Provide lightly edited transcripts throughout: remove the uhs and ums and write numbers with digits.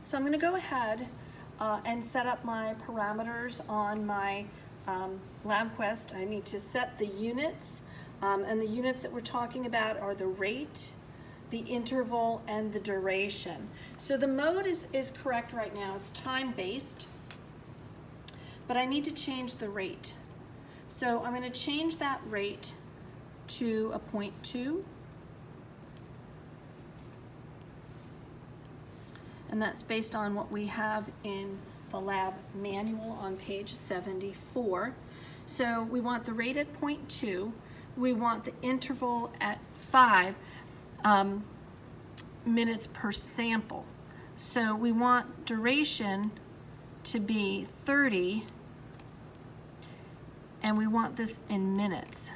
So I'm going to go ahead and set up my parameters on my LabQuest. I need to set the units, and the units that we're talking about are the rate, the interval, and the duration. So the mode is correct right now. It's time-based, but I need to change the rate. So I'm going to change that rate to a 0.2. And that's based on what we have in the lab manual on page 74. So we want the rate at 0.2. We want the interval at 5 minutes per sample. So we want duration to be 30, and we want this in minutes.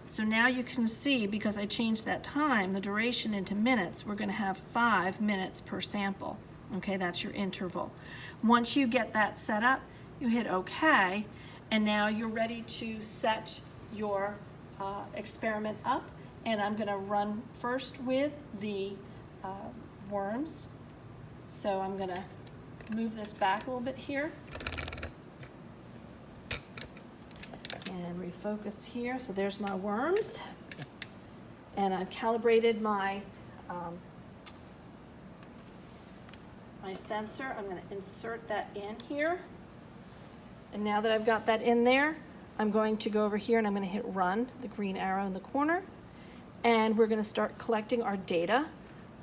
So now you can see, because I changed that time, the duration into minutes, we're going to have 5 minutes per sample. Okay, that's your interval. Once you get that set up, you hit OK, and now you're ready to set your experiment up. And I'm going to run first with the worms. So I'm going to move this back a little bit here. And refocus here. So there's my worms. And I've calibrated my my sensor. I'm going to insert that in here. And now that I've got that in there, I'm going to go over here and I'm going to hit run, the green arrow in the corner. And we're going to start collecting our data.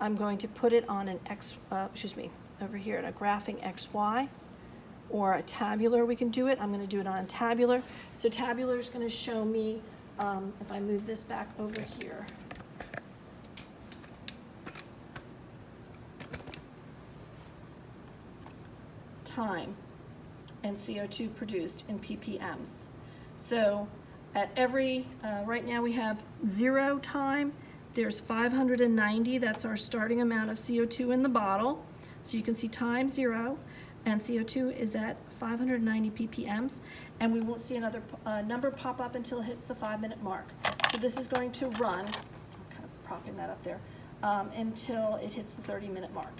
I'm going to put it on an over here in a graphing XY. Or a tabular, we can do it. I'm going to do it on a tabular. So tabular is going to show me, if I move this back over here, time and CO2 produced in ppms. So at every, right now we have 0 time, there's 590, that's our starting amount of CO2 in the bottle. So you can see time 0. And CO2 is at 590 ppms, and we won't see another number pop up until it hits the 5-minute mark. So this is going to run, I'm kind of propping that up there, until it hits the 30-minute mark.